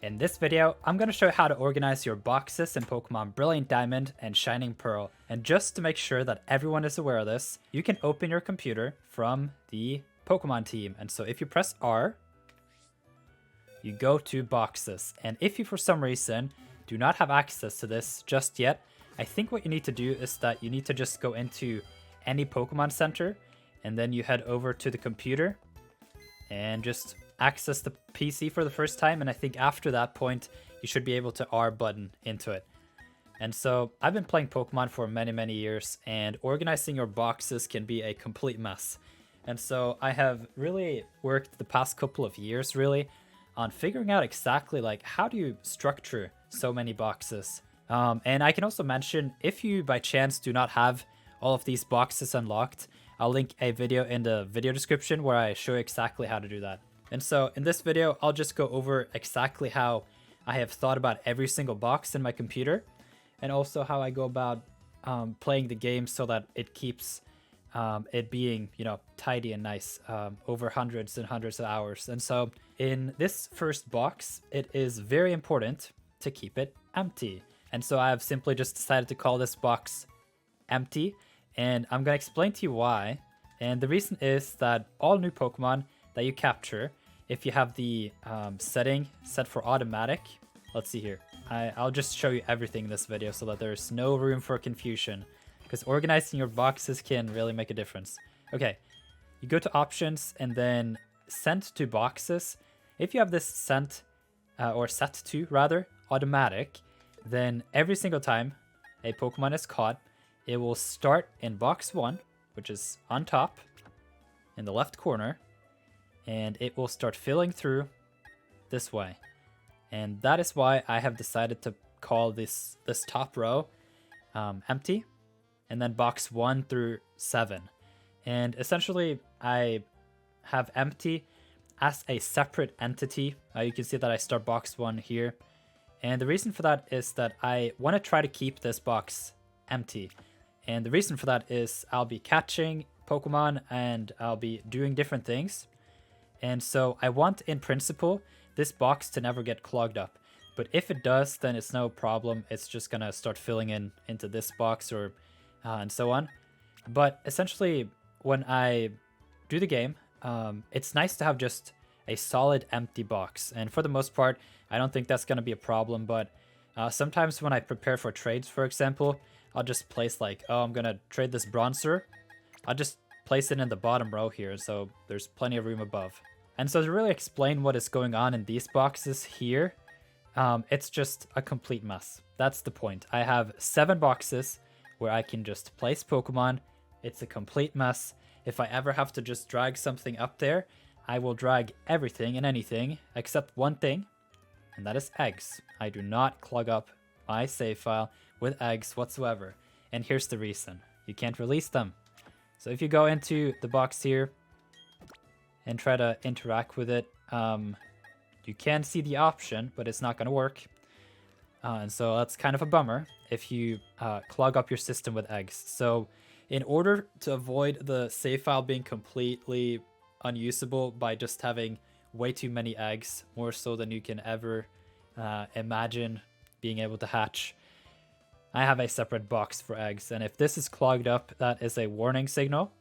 In this video, I'm going to show you how to organize your boxes in Pokemon Brilliant Diamond and Shining Pearl. And just to make sure that everyone is aware of this, you can open your computer from the Pokemon team. And so if you press R, you go to boxes. And if you for some reason do not have access to this just yet, I think what you need to do is that you need to just go into any Pokemon Center and then you head over to the computer and just access the PC for the first time, and I think after that point you should be able to R button into it. And so I've been playing Pokemon for many years, and organizing your boxes can be a complete mess. And so I have really worked the past couple of years really on figuring out exactly like how do you structure so many boxes. And I can also mention, if you by chance do not have all of these boxes unlocked, I'll link a video in the video description where I show you exactly how to do that. And so in this video, I'll just go over exactly how I have thought about every single box in my computer, and also how I go about playing the game so that it keeps it being, tidy and nice over hundreds and hundreds of hours. And so in this first box, it is very important to keep it empty. And so I have simply just decided to call this box empty, and I'm going to explain to you why. And the reason is that all new Pokemon that you capture, if you have the setting set for automatic, let's see here. I'll just show you everything in this video so that there's no room for confusion, because organizing your boxes can really make a difference. Okay, you go to options and then sent to boxes. If you have this sent or set to rather automatic, then every single time a Pokemon is caught, it will start in box 1, which is on top in the left corner, and it will start filling through this way. And that is why I have decided to call this top row empty, and then box 1 through 7. And essentially I have empty as a separate entity. You can see that I start box 1 here, and the reason for that is that I want to try to keep this box empty. And the reason for that is I'll be catching Pokemon and I'll be doing different things. And so I want, in principle, this box to never get clogged up. But if it does, then it's no problem. It's just going to start filling into this box or and so on. But essentially, when I do the game, it's nice to have just a solid empty box. And for the most part, I don't think that's going to be a problem. But sometimes when I prepare for trades, for example, I'll just place like, oh, I'm going to trade this Bronzer. I'll just place it in the bottom row here, so there's plenty of room above. And so to really explain what is going on in these boxes here, it's just a complete mess. That's the point. I have 7 boxes where I can just place Pokemon. It's a complete mess. If I ever have to just drag something up there, I will drag everything and anything except one thing, and that is eggs. I do not clog up my save file with eggs whatsoever. And here's the reason. You can't release them. So if you go into the box here and try to interact with it, you can see the option, but it's not going to work. And so that's kind of a bummer if you clog up your system with eggs. So in order to avoid the save file being completely unusable by just having way too many eggs, more so than you can ever imagine being able to hatch, I have a separate box for eggs. And if this is clogged up, that is a warning signal.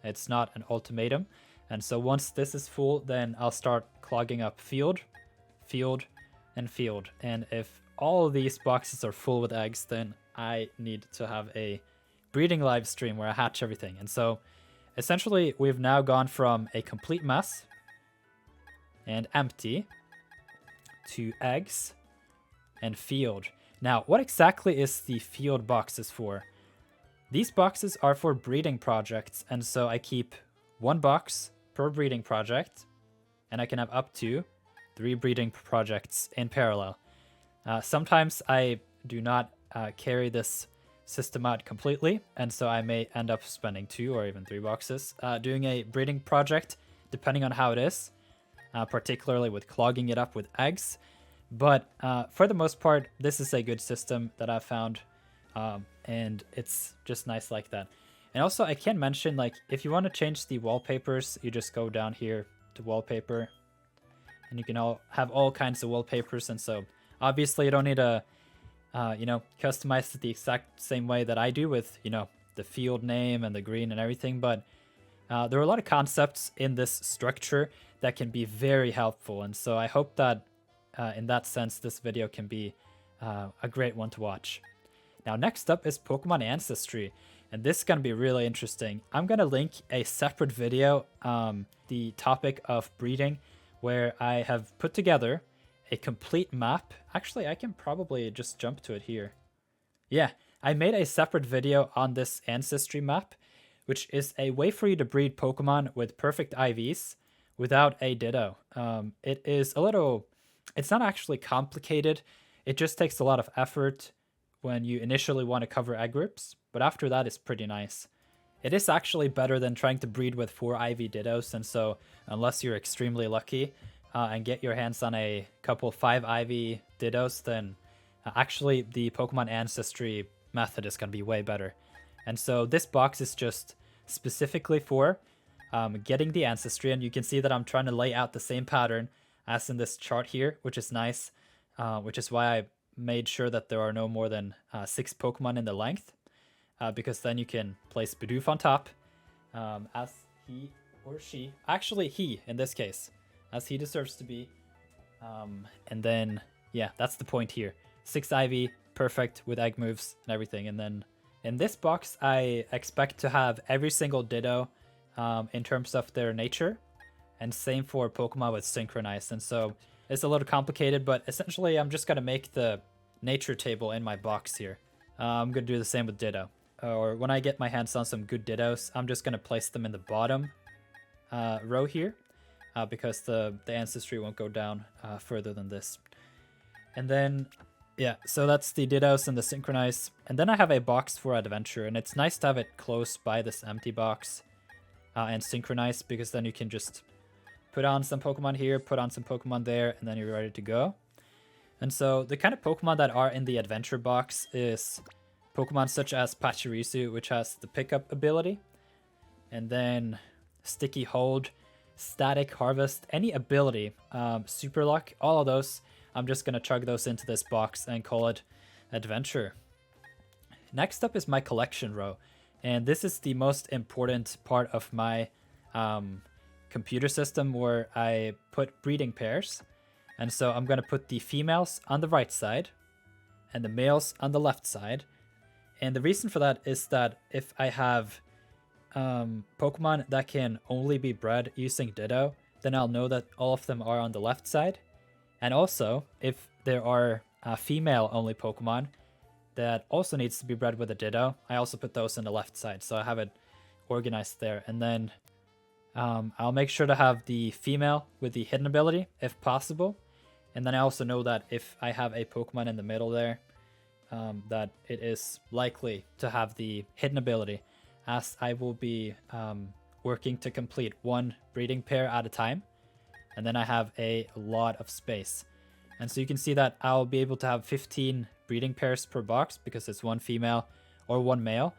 It's not an ultimatum. And so once this is full, then I'll start clogging up field, and field. And if all of these boxes are full with eggs, then I need to have a breeding live stream where I hatch everything. And so essentially we've now gone from a complete mess and empty to eggs and field. Now, what exactly is the field boxes for? These boxes are for breeding projects, and so I keep 1 box per breeding project, and I can have up to 3 breeding projects in parallel. Sometimes I do not carry this system out completely, and so I may end up spending 2 or even 3 boxes doing a breeding project, depending on how it is, particularly with clogging it up with eggs. But for the most part, this is a good system that I've found, and it's just nice like that. And also, I can mention, like, if you want to change the wallpapers, you just go down here to wallpaper, and you can all have all kinds of wallpapers. And so obviously you don't need to, customize it the exact same way that I do with, the field name and the green and everything. But there are a lot of concepts in this structure that can be very helpful. And so I hope that in that sense, this video can be a great one to watch. Now, next up is Pokemon Ancestry. And this is going to be really interesting. I'm going to link a separate video, the topic of breeding, where I have put together a complete map. Actually, I can probably just jump to it here. Yeah, I made a separate video on this Ancestry map, which is a way for you to breed Pokemon with perfect IVs without a Ditto. It is a little... It's not actually complicated. It just takes a lot of effort when you initially want to cover egg groups, but after that it's pretty nice. It is actually better than trying to breed with 4 IV Dittos, and so unless you're extremely lucky and get your hands on a couple 5 IV Dittos, then actually the Pokemon Ancestry method is going to be way better. And so this box is just specifically for getting the Ancestry, and you can see that I'm trying to lay out the same pattern as in this chart here, which is nice, which is why I made sure that there are no more than 6 Pokemon in the length, because then you can place Bidoof on top, as he or she, actually he in this case, as he deserves to be, and then yeah, that's the point here. 6 IV, perfect with egg moves and everything. And then in this box I expect to have every single Ditto in terms of their nature, and same for Pokemon with Synchronize. And so it's a little complicated, but essentially I'm just going to make the nature table in my box here. I'm going to do the same with Ditto. Or when I get my hands on some good Dittos, I'm just going to place them in the bottom row here, because the Ancestry won't go down further than this. And then, yeah, so that's the Dittos and the Synchronize. And then I have a box for Adventure, and it's nice to have it close by this empty box and Synchronize, because then you can just put on some Pokemon here, put on some Pokemon there, and then you're ready to go. And so the kind of Pokemon that are in the Adventure box is Pokemon such as Pachirisu, which has the pickup ability, and then Sticky Hold, Static Harvest, any ability, Super Luck, all of those. I'm just going to chug those into this box and call it Adventure. Next up is my collection row, and this is the most important part of my computer system, where I put breeding pairs. And so I'm going to put the females on the right side and the males on the left side. And the reason for that is that if I have Pokemon that can only be bred using Ditto, then I'll know that all of them are on the left side. And also, if there are female only Pokemon that also needs to be bred with a Ditto, I also put those on the left side. So I have it organized there. And then I'll make sure to have the female with the hidden ability if possible. And then I also know that if I have a Pokemon in the middle there, that it is likely to have the hidden ability, as I will be working to complete 1 breeding pair at a time. And then I have a lot of space. And so you can see that I'll be able to have 15 breeding pairs per box, because it's 1 female or 1 male.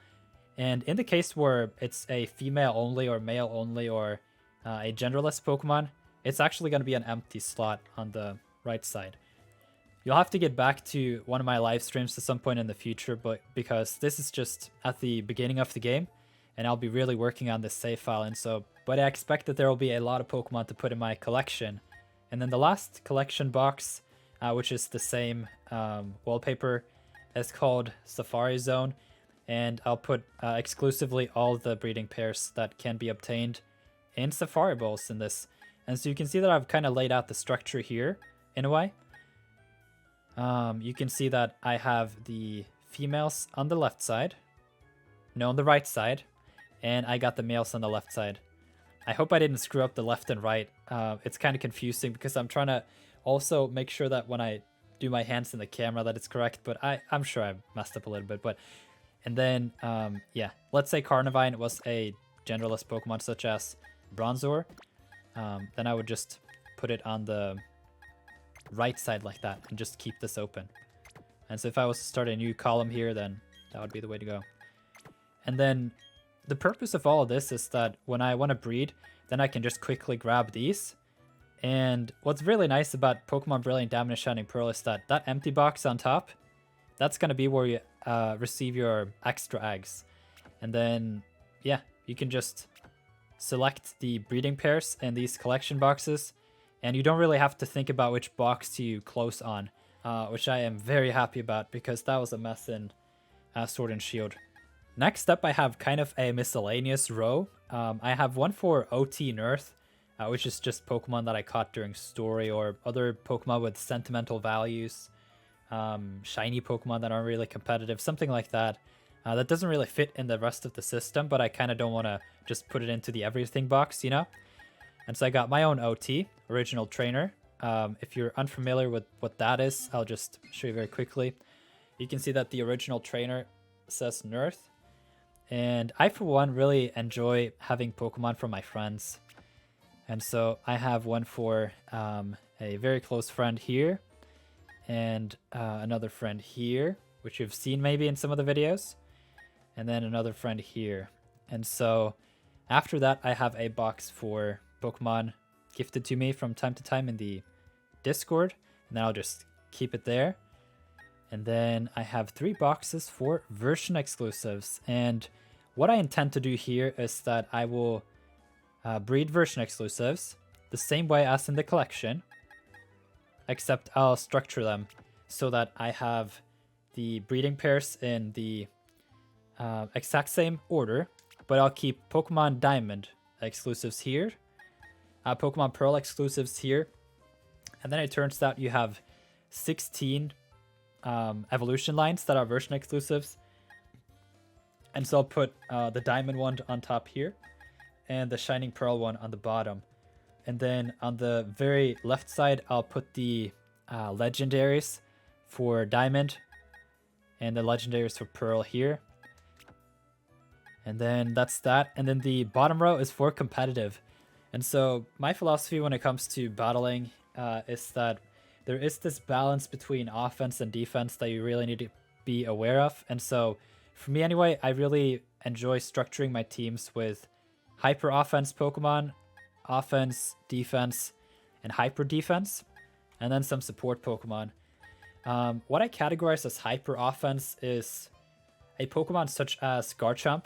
And in the case where it's a female only or male only, or a genderless Pokemon, it's actually going to be an empty slot on the right side. You'll have to get back to one of my live streams at some point in the future, but because this is just at the beginning of the game, and I'll be really working on this save file. And so, but I expect that there will be a lot of Pokemon to put in my collection. And then the last collection box, which is the same wallpaper, is called Safari Zone. And I'll put exclusively all the breeding pairs that can be obtained in Safari Balls in this. And so you can see that I've kind of laid out the structure here in a way. You can see that I have the females on the left side, no, on the right side, and I got the males on the left side. I hope I didn't screw up the left and right. It's kind of confusing because I'm trying to also make sure that when I do my hands in the camera that it's correct, but I'm sure I messed up a little bit. And then, yeah, let's say Carnivine was a genderless Pokemon such as Bronzor. Then I would just put it on the right side like that and just keep this open. And so if I was to start a new column here, then that would be the way to go. And then the purpose of all of this is that when I want to breed, then I can just quickly grab these And what's really nice about Pokemon Brilliant Diamond and Shining Pearl is that that empty box on top, that's going to be where you receive your extra eggs. And then, yeah, you can just select the breeding pairs in these collection boxes, and you don't really have to think about which box to close on, which I am very happy about because that was a mess in Sword and Shield. Next up, I have kind of a miscellaneous row. I have one for OT Nerth, which is just Pokemon that I caught during story or other Pokemon with sentimental values, shiny Pokemon that aren't really competitive, something like that. That doesn't really fit in the rest of the system, but I kind of don't want to just put it into the everything box, you know? And so I got my own OT, Original Trainer. If you're unfamiliar with what that is, I'll just show you very quickly. You can see that the Original Trainer says Nerth. And I, for one, really enjoy having Pokemon from my friends. And so I have one for a very close friend here and another friend here, which you've seen maybe in some of the videos, and then another friend here. And so after that, I have a box for Pokemon gifted to me from time to time in the Discord, and then I'll just keep it there. And then I have 3 boxes for version exclusives. And what I intend to do here is that I will breed version exclusives the same way as in the collection, except I'll structure them so that I have the breeding pairs in the exact same order, but I'll keep Pokemon Diamond exclusives here, Pokemon Pearl exclusives here, and then it turns out you have 16 evolution lines that are version exclusives, and so I'll put the Diamond one on top here, and the Shining Pearl one on the bottom. And then on the very left side, I'll put the legendaries for Diamond and the legendaries for Pearl here. And then that's that. And then the bottom row is for competitive. And so my philosophy when it comes to battling is that there is this balance between offense and defense that you really need to be aware of. And so for me anyway, I really enjoy structuring my teams with hyper offense Pokemon, offense, defense, and hyper defense, and then some support Pokemon. What I categorize as hyper offense is a Pokemon such as Garchomp.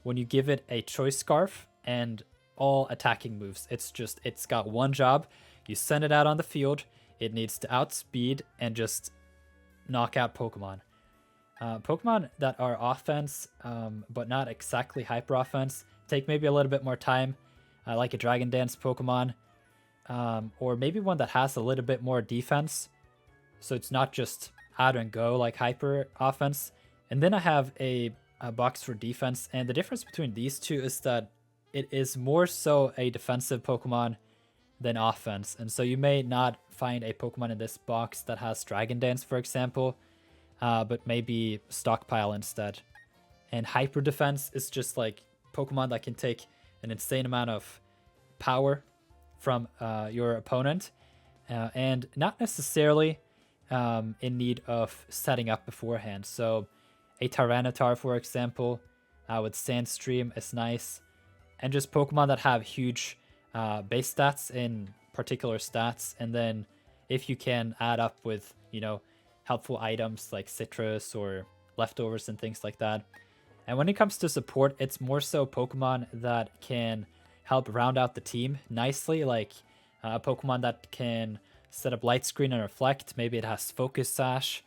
When you give it a choice scarf and all attacking moves, it's got one job. You send it out on the field, it needs to outspeed and just knock out Pokemon. Pokemon that are offense, but not exactly hyper offense, take maybe a little bit more time, like a Dragon Dance Pokemon, or maybe one that has a little bit more defense, so it's not just out and go like hyper offense. And then I have a box for defense, and the difference between these two is that it is more so a defensive Pokemon than offense. And so you may not find a Pokemon in this box that has Dragon Dance, for example, but maybe Stockpile instead. And hyper defense is just like Pokemon that can take an insane amount of power from your opponent, and not necessarily in need of setting up beforehand. So a Tyranitar, for example, with Sandstream is nice, and just Pokemon that have huge base stats in particular stats, and then if you can add up with, you know, helpful items like citrus or leftovers and things like that. And when it comes to support, it's more so Pokemon that can help round out the team nicely, like a Pokemon that can set up Light Screen and Reflect. Maybe it has Focus Sash.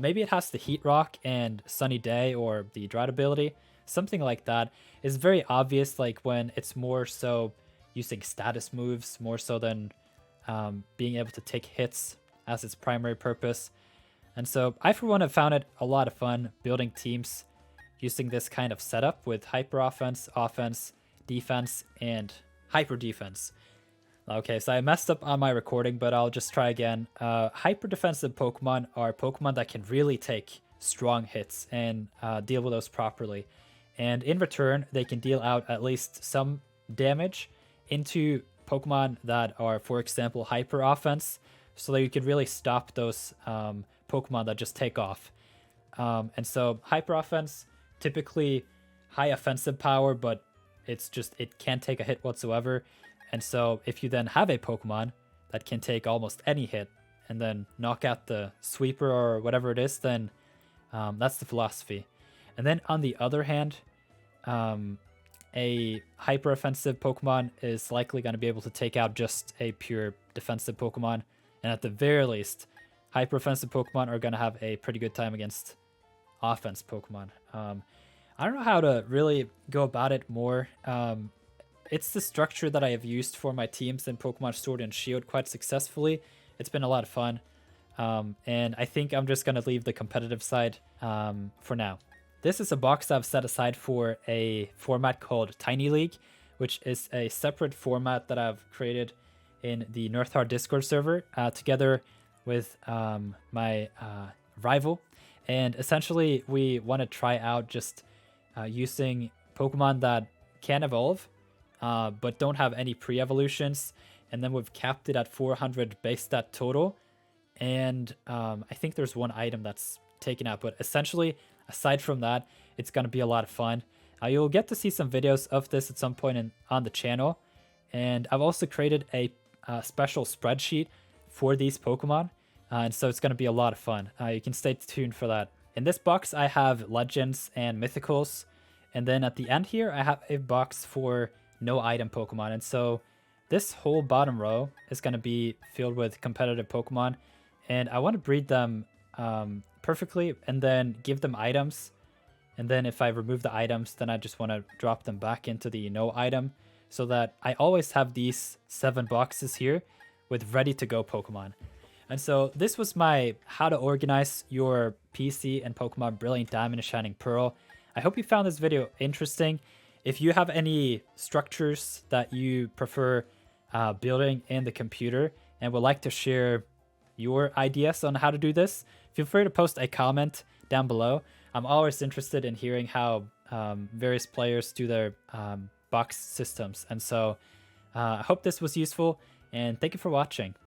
Maybe it has the Heat Rock and Sunny Day or the Drought ability. Something like that is very obvious, like when it's more so using status moves more so than being able to take hits as its primary purpose. And so I, for one, have found it a lot of fun building teams using this kind of setup with hyper offense, offense, defense, and hyper defense. Okay, so I messed up on my recording, but I'll just try again. Hyper defensive Pokemon are Pokemon that can really take strong hits and deal with those properly. And in return, they can deal out at least some damage into Pokemon that are, for example, hyper offense, so that you can really stop those Pokemon that just take off. And so hyper offense, typically high offensive power, but it can't take a hit whatsoever. And so if you then have a Pokemon that can take almost any hit and then knock out the sweeper or whatever it is, then that's the philosophy. And then on the other hand, a hyper offensive Pokemon is likely going to be able to take out just a pure defensive Pokemon. And at the very least, hyper offensive Pokemon are going to have a pretty good time against offense Pokemon. I don't know how to really go about it more. It's the structure that I have used for my teams in Pokemon Sword and Shield quite successfully. It's been a lot of fun. And I think I'm just going to leave the competitive side for now. This is a box I've set aside for a format called Tiny League, which is a separate format that I've created in the Nerdheart Discord server together with my rival. And essentially, we want to try out just using Pokemon that can evolve, but don't have any pre-evolutions. And then we've capped it at 400 base stat total. And I think there's one item that's taken out, but essentially, aside from that, it's going to be a lot of fun. You'll get to see some videos of this at some point on the channel. And I've also created a special spreadsheet for these Pokemon. And so it's going to be a lot of fun. You can stay tuned for that. In this box, I have Legends and Mythicals. And then at the end here, I have a box for no item Pokemon. And so this whole bottom row is going to be filled with competitive Pokemon. And I want to breed them perfectly and then give them items. And then if I remove the items, then I just want to drop them back into the no item so that I always have these 7 boxes here with ready to go Pokemon. And so this was my how to organize your PC and Pokemon Brilliant Diamond and Shining Pearl. I hope you found this video interesting. If you have any structures that you prefer building in the computer and would like to share your ideas on how to do this, feel free to post a comment down below. I'm always interested in hearing how various players do their box systems. And so I hope this was useful, and thank you for watching.